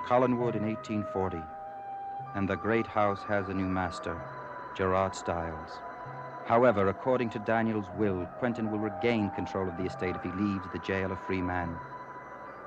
Collinwood in 1840, and the great house has a new master, Gerard Styles. However, according to Daniel's will, Quentyn will regain control of the estate if he leaves the jail a free man.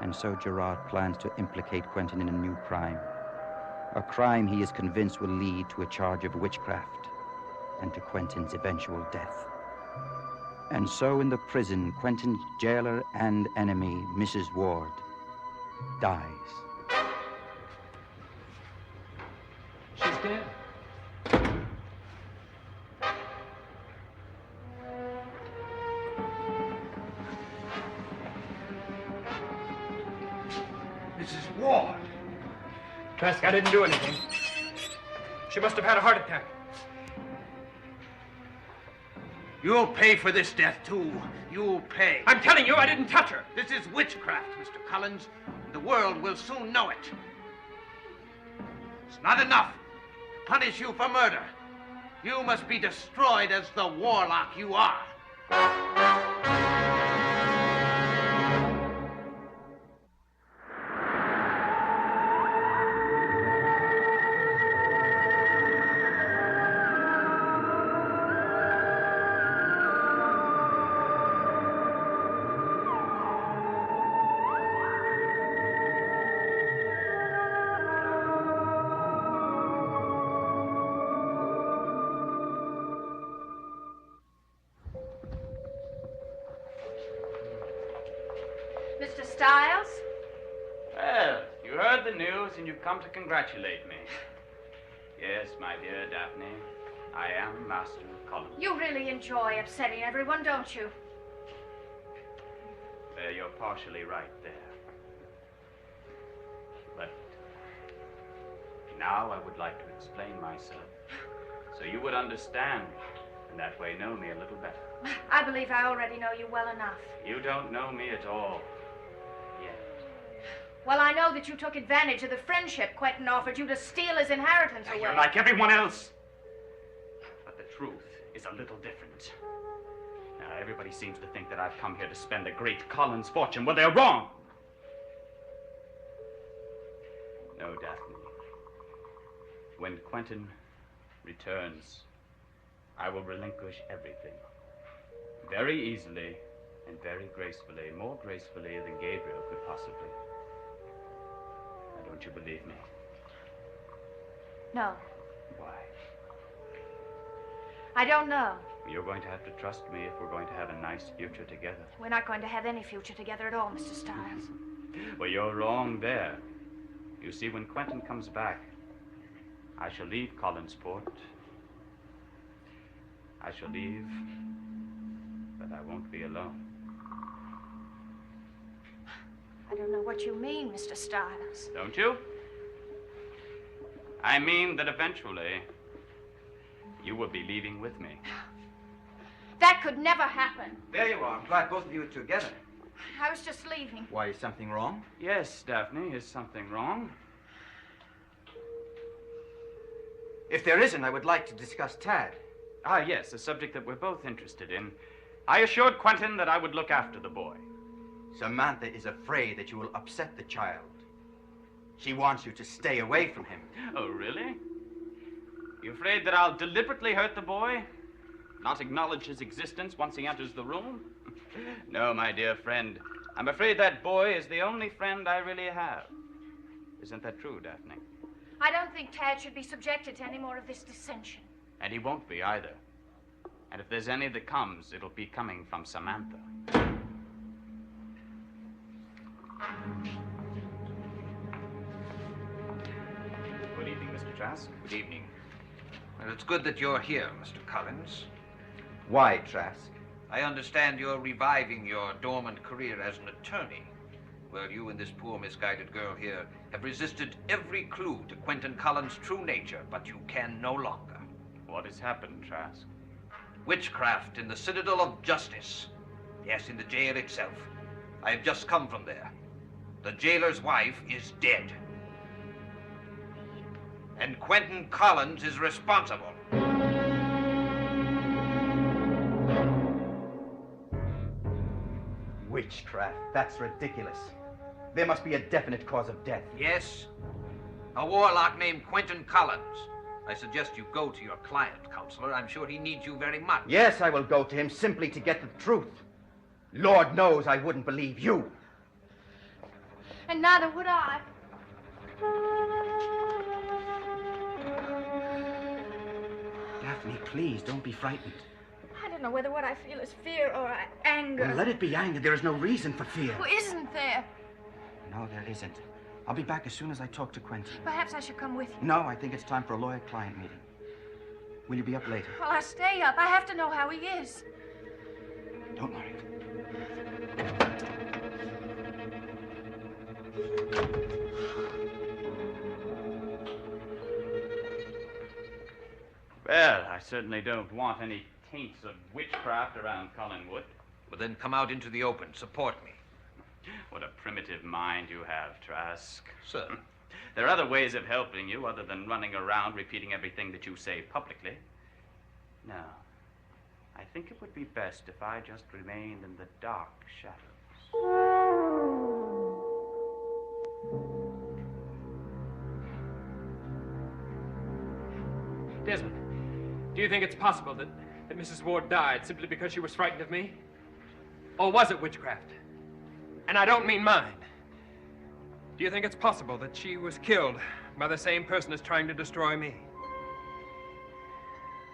And so Gerard plans to implicate Quentyn in a new crime. A crime he is convinced will lead to a charge of witchcraft and to Quentyn's eventual death. And so in the prison, Quentyn's jailer and enemy, Mrs. Ward, dies. She's dead. Mrs. Ward. Trask, I didn't do anything. She must have had a heart attack. You'll pay for this death, too. You'll pay. I'm telling you, I didn't touch her. This is witchcraft, Mr. Collins. The world will soon know it. It's not enough to punish you for murder. You must be destroyed as the warlock you are. Mr. Styles? Well, you heard the news and you've come to congratulate me. Yes, my dear Daphne, I am Master Collins. You really enjoy upsetting everyone, don't you? Well, you're partially right there. But now I would like to explain myself, so you would understand, and that way know me a little better. I believe I already know you well enough. You don't know me at all. Yet. Well, I know that you took advantage of the friendship Quentyn offered you to steal his inheritance away. You're like everyone else. But the truth is a little different. Now, everybody seems to think that I've come here to spend the great Collins' fortune. Well, they're wrong. No, Daphne. When Quentyn returns, I will relinquish everything. Very easily and very gracefully, more gracefully than Gabriel could possibly. Now, don't you believe me? No, Why? I don't know. You're going to have to trust me if we're going to have a nice future together. We're not going to have any future together at all, Mr. Styles. Well, you're wrong there. You see, when Quentyn comes back, I shall leave Collinsport. I shall leave, but I won't be alone. I don't know what you mean, Mr. Styles. Don't you? I mean that eventually you will be leaving with me. That could never happen. There you are. I'm glad both of you are together. I was just leaving. Why, is something wrong? Yes, Daphne, is something wrong? If there isn't, I would like to discuss Tad. Ah, yes, a subject that we're both interested in. I assured Quentyn that I would look after the boy. Samantha is afraid that you will upset the child. She wants you to stay away from him. Oh, really? You afraid that I'll deliberately hurt the boy? Not acknowledge his existence once he enters the room? No, my dear friend. I'm afraid that boy is the only friend I really have. Isn't that true, Daphne? I don't think Tad should be subjected to any more of this dissension. And he won't be either. And if there's any that comes, it'll be coming from Samantha. Good evening, Mr. Trask. Good evening. Well, it's good that you're here, Mr. Collins. Why, Trask? I understand you're reviving your dormant career as an attorney. Well, you and this poor misguided girl here have resisted every clue to Quentyn Collins' true nature, but you can no longer. What has happened, Trask? Witchcraft in the Citadel of Justice. Yes, in the jail itself. I have just come from there. The jailer's wife is dead. And Quentyn Collins is responsible. Witchcraft. That's ridiculous. There must be a definite cause of death. Yes. A warlock named Quentyn Collins. I suggest you go to your client, counselor. I'm sure he needs you very much. Yes, I will go to him simply to get the truth. Lord knows I wouldn't believe you. And neither would I. Daphne, please, don't be frightened. I don't know whether what I feel is fear or anger. Well, let it be anger. There is no reason for fear. Well, isn't there? No, there isn't. I'll be back as soon as I talk to Quentyn. Perhaps I should come with you. No, I think it's time for a lawyer-client meeting. Will you be up later? Well, I'll stay up. I have to know how he is. Don't worry. Well, I certainly don't want any taints of witchcraft around Collinwood. Well, then come out into the open. Support me. What a primitive mind you have, Trask. Sir. There are other ways of helping you other than running around repeating everything that you say publicly. No. I think it would be best if I just remained in the dark shadows. Desmond, do you think it's possible that Mrs. Ward died simply because she was frightened of me? Or was it witchcraft? And I don't mean mine. Do you think it's possible that she was killed by the same person as trying to destroy me?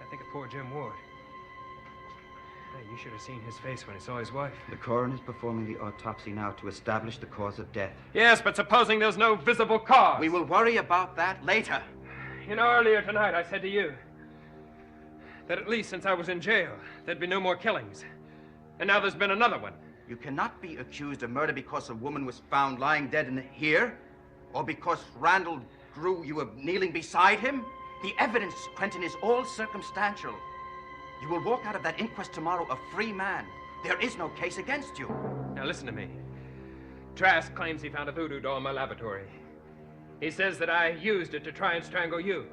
I think of poor Jim Ward. Hey, you should have seen his face when he saw his wife. The coroner's performing the autopsy now to establish the cause of death. Yes, but supposing there's no visible cause. We will worry about that later. You know, earlier tonight I said to you that at least since I was in jail, there'd be no more killings. And now there's been another one. You cannot be accused of murder because a woman was found lying dead in here, or because Randall Drew, you were kneeling beside him. The evidence, Quentyn, is all circumstantial. You will walk out of that inquest tomorrow a free man. There is no case against you. Now listen to me. Trask claims he found a voodoo doll in my laboratory. He says that I used it to try and strangle you.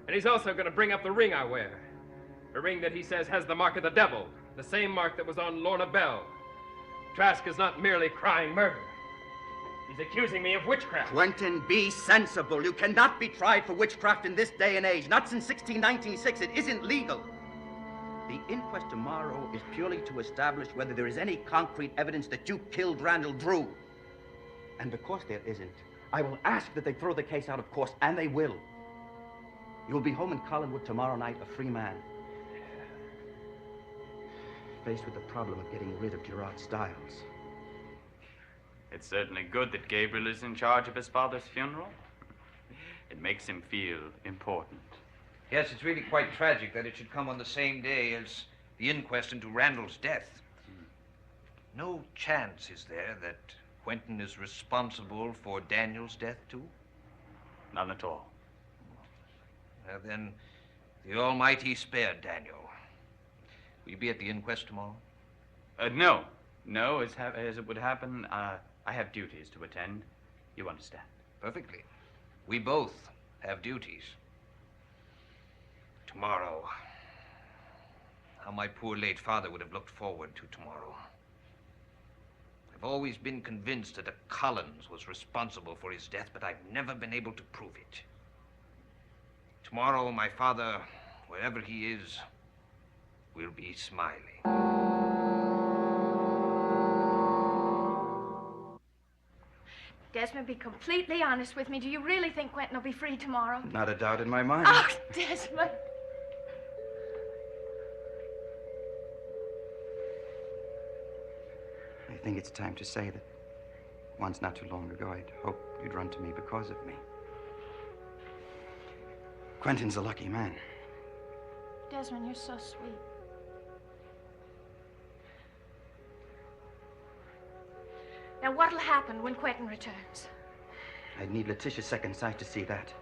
And he's also going to bring up the ring I wear. A ring that he says has the mark of the devil, the same mark that was on Lorna Bell. Trask is not merely crying murder. He's accusing me of witchcraft. Quentyn, be sensible. You cannot be tried for witchcraft in this day and age. Not since 1696. It isn't legal. The inquest tomorrow is purely to establish whether there is any concrete evidence that you killed Randall Drew. And because there isn't, I will ask that they throw the case out of course, and they will. You'll be home in Collinwood tomorrow night, a free man. Faced with the problem of getting rid of Gerard Styles. It's certainly good that Gabriel is in charge of his father's funeral. It makes him feel important. Yes, it's really quite tragic that it should come on the same day as the inquest into Randall's death. No chance, is there, that Quentyn is responsible for Daniel's death, too? None at all. Well, then, the Almighty spared Daniel. Will you be at the inquest tomorrow? No. No, as it would happen, I have duties to attend. You understand? Perfectly. We both have duties. Tomorrow. How my poor late father would have looked forward to tomorrow. I've always been convinced that a Collins was responsible for his death, but I've never been able to prove it. Tomorrow, my father, wherever he is, will be smiling. Desmond, be completely honest with me. Do you really think Quentyn will be free tomorrow? Not a doubt in my mind. Oh, Desmond. I think it's time to say that once not too long ago, I'd hoped you'd run to me because of me. Quentyn's a lucky man. Desmond, you're so sweet. Now, what'll happen when Quentyn returns? I'd need Letitia's second sight to see that.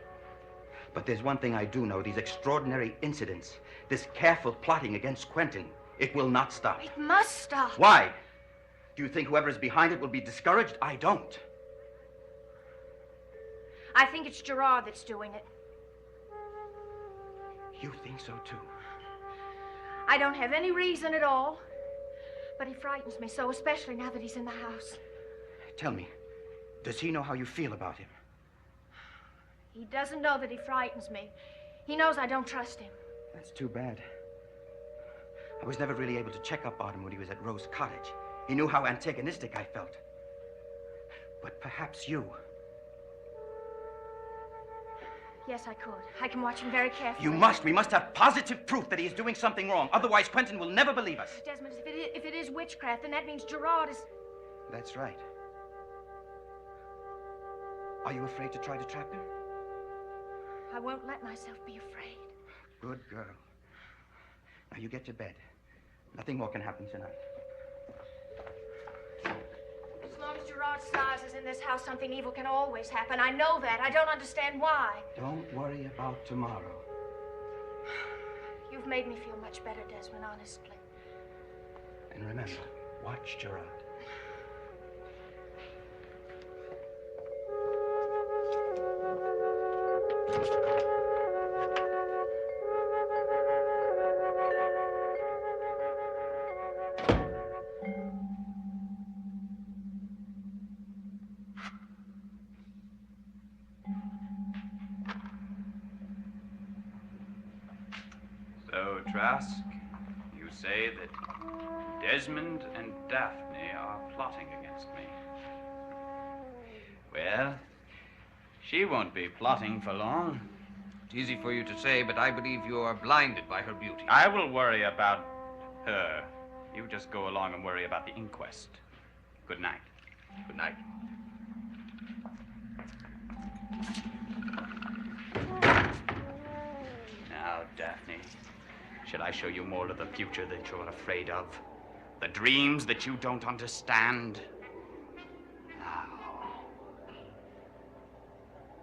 But there's one thing I do know. These extraordinary incidents, this careful plotting against Quentyn, it will not stop. It must stop. Why? Do you think whoever is behind it will be discouraged? I don't. I think it's Gerard that's doing it. You think so, too? I don't have any reason at all. But he frightens me so, especially now that he's in the house. Tell me, does he know how you feel about him? He doesn't know that he frightens me. He knows I don't trust him. That's too bad. I was never really able to check up on him when he was at Rose Cottage. He knew how antagonistic I felt. But perhaps you... Yes, I could. I can watch him very carefully. You must. We must have positive proof that he is doing something wrong. Otherwise, Quentyn will never believe us. Desmond, if it is witchcraft, then that means Gerard is... That's right. Are you afraid to try to trap him? I won't let myself be afraid. Good girl. Now you get to bed. Nothing more can happen tonight. As long as Gerard Styles is in this house, something evil can always happen. I know that. I don't understand why. Don't worry about tomorrow. You've made me feel much better, Desmond, honestly. And remember, watch Gerard. So, Trask, you say that Desmond and Daphne are plotting against me. Well, she won't be plotting for long. It's easy for you to say, but I believe you are blinded by her beauty. I will worry about her. You just go along and worry about the inquest. Good night. Good night. Now, Daphne, shall I show you more of the future that you're afraid of? The dreams that you don't understand? Now,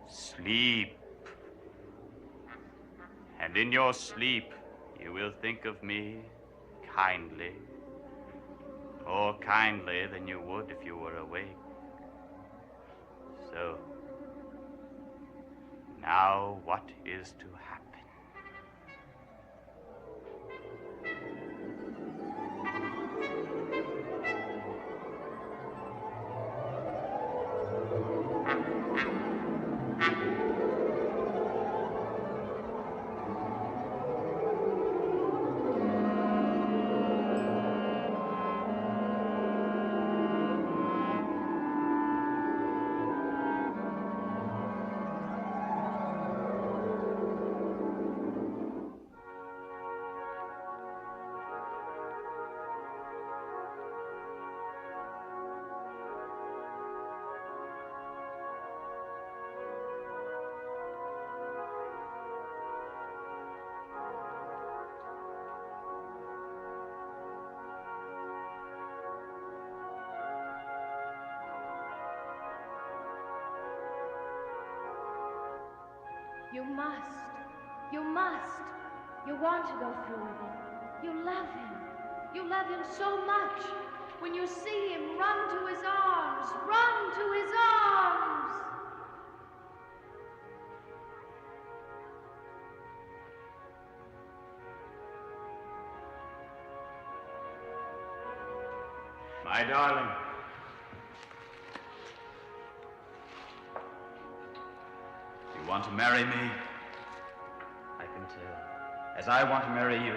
sleep. And in your sleep, you will think of me kindly. More kindly than you would if you were awake. So, now what is to happen? You must. You must. You want to go through with it. You love him. You love him so much. When you see him, run to his arms. Run to his arms. My darling. You want to marry me? I can tell. As I want to marry you.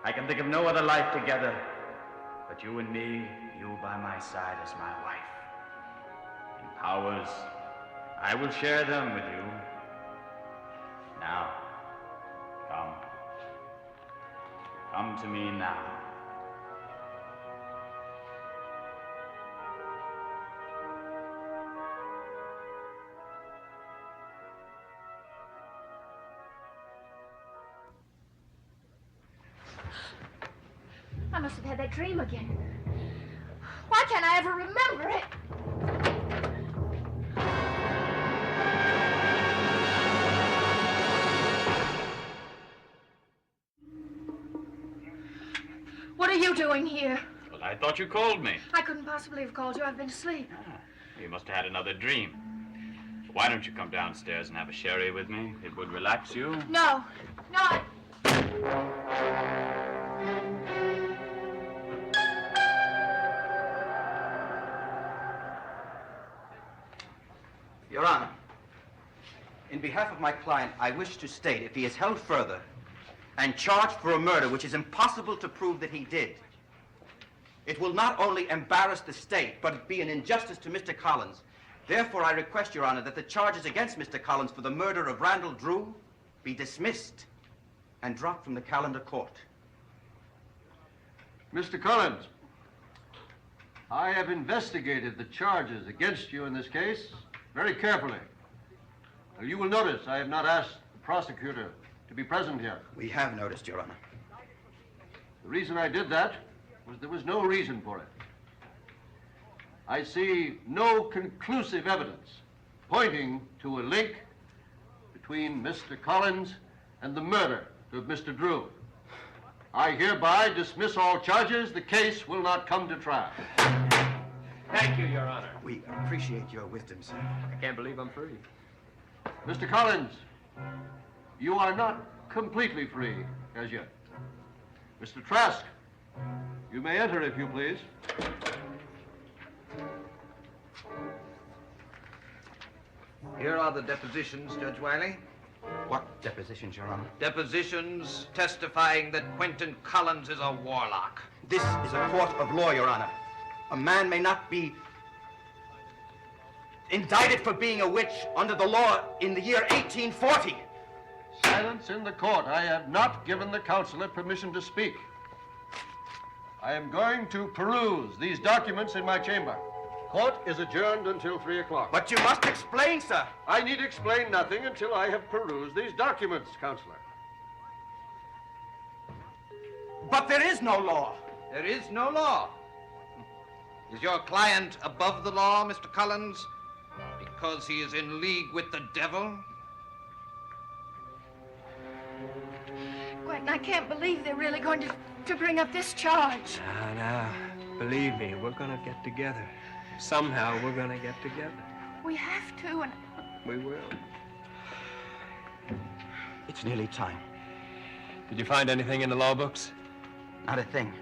I can think of no other life together. But you and me, you by my side as my wife. In powers, I will share them with you. Now, come. Come to me now. I must have had that dream again. Why can't I ever remember it? What are you doing here? Well, I thought you called me. I couldn't possibly have called you. I've been asleep. You must have had another dream. Why don't you come downstairs and have a sherry with me? It would relax you. No. No. Your Honor, in behalf of my client, I wish to state if he is held further and charged for a murder which is impossible to prove that he did, it will not only embarrass the state, but be an injustice to Mr. Collins. Therefore, I request, Your Honor, that the charges against Mr. Collins for the murder of Randall Drew be dismissed and dropped from the calendar court. Mr. Collins, I have investigated the charges against you in this case very carefully. Now, you will notice I have not asked the prosecutor to be present here. We have noticed, Your Honor. The reason I did that was there was no reason for it. I see no conclusive evidence pointing to a link between Mr. Collins and the murder of Mr. Drew. I hereby dismiss all charges. The case will not come to trial. Thank you, Your Honor. We appreciate your wisdom, sir. I can't believe I'm free. Mr. Collins, you are not completely free as yet. Mr. Trask, you may enter if you please. Here are the depositions, Judge Wiley. What depositions, Your Honor? Depositions testifying that Quentyn Collins is a warlock. This is a court of law, Your Honor. A man may not be indicted for being a witch under the law in the year 1840. Silence in the court. I have not given the counselor permission to speak. I am going to peruse these documents in my chamber. Court is adjourned until 3 o'clock. But you must explain, sir. I need explain nothing until I have perused these documents, counselor. But there is no law. There is no law. Is your client above the law, Mr. Collins, because he is in league with the devil? Quentin, I can't believe they're really going to bring up this charge. Now, believe me, we're gonna get together. Somehow we're gonna get together. We have to, and We will. It's nearly time. Did you find anything in the law books? Not a thing.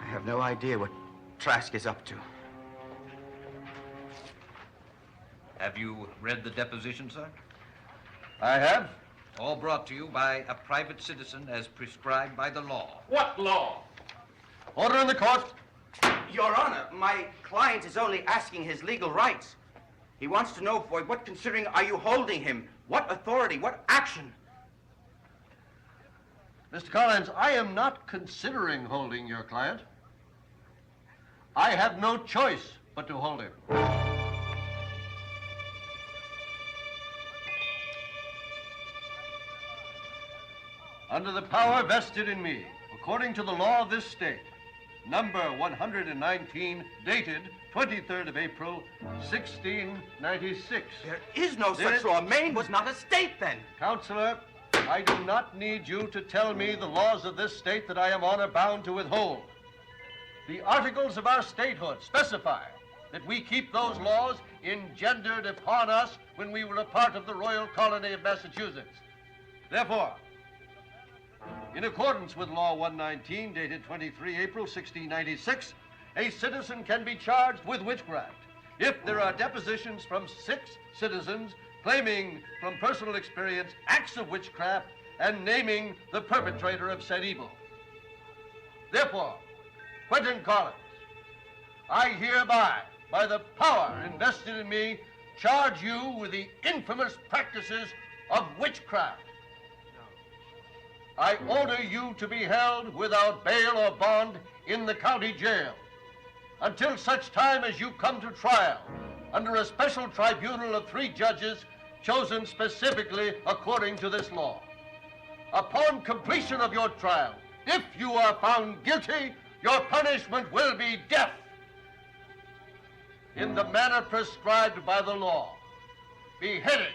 I have no idea what Trask is up to. Have you read the deposition, sir? I have. All brought to you by a private citizen as prescribed by the law. What law? Order in the court. Your Honor, my client is only asking his legal rights. He wants to know for what considering are you holding him? What authority? What action? Mr. Collins, I am not considering holding your client. I have no choice but to hold him. Under the power vested in me, according to the law of this state, number 119, dated 23rd of April, 1696. There is no such law. Maine was not a state then. Counselor, I do not need you to tell me the laws of this state that I am honor bound to withhold. The articles of our statehood specify that we keep those laws engendered upon us when we were a part of the royal colony of Massachusetts. Therefore, in accordance with Law 119, dated 23 April 1696, a citizen can be charged with witchcraft if there are depositions from 6 citizens claiming from personal experience acts of witchcraft and naming the perpetrator of said evil. Therefore, Quentyn Collins, I hereby, by the power invested in me, charge you with the infamous practices of witchcraft. I order you to be held without bail or bond in the county jail until such time as you come to trial under a special tribunal of 3 judges chosen specifically according to this law. Upon completion of your trial, if you are found guilty, your punishment will be death in the manner prescribed by the law, beheaded